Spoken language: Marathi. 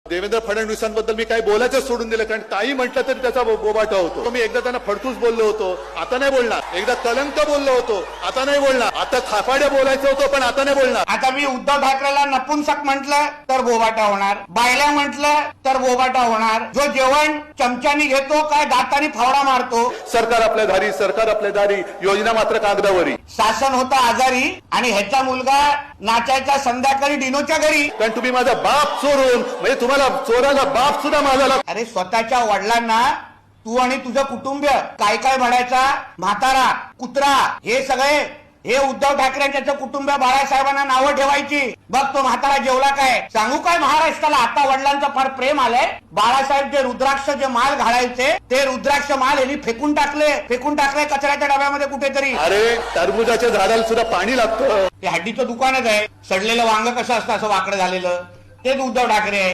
देवेंद्र फडणवीसांबद्दल मी काही बोलायचं सोडून दिलं, कारण काही म्हटलं तरी त्याचा बोबाटा होतो. मी एकदा त्यांना फडतूस बोललो होतो, आता नाही बोलणार. एकदा कलंक बोललो होतो, आता नाही बोलणार. आता थापाड्या बोलायचं होतं, पण आता नाही बोलणार. आता मी उद्धव ठाकरेला नपुंसक म्हटलं तर बोबाटा होणार, बायला म्हटलं तर बोबाटा होणार. जो जेवण चमच्यानी घेतो काय दातानी फावडा मारतो. सरकार आपल्या दारी, सरकार आपल्या दारी, योजना मात्र कागदावरी. शासन होता आजारी आणि ह्याचा मुलगा नाचायचा संध्याकाळी डिनोच्या घरी. कारण तुम्ही माझा बाप चोरून, म्हणजे तुम्हाला चोराला बाप सुद्धा माझा लागतो. अरे स्वतःच्या वडिलांना तू आणि तुझं कुटुंब काय काय म्हणायचा, म्हातारा, कुत्रा, हे सगळे हे उद्धव ठाकरे आणि त्याचं कुटुंब बाळासाहेबांना नावं ठेवायची. बघ तो म्हातारा जेवला काय. सांगू काय महाराष्ट्राला, आता वडिलांचं फार प्रेम आलंय. बाळासाहेब जे रुद्राक्ष जे माल घालायचे ते रुद्राक्ष माल यांनी फेकून टाकले कचऱ्याच्या डब्यामध्ये कुठेतरी. अरे टरबुजाच्या झाडाला सुद्धा पाणी लागतं. ते हड्डीचं दुकानच आहे. सडलेलं वांग कसं असतं असं वाकडं झालेलं, तेच उद्धव ठाकरे आहे.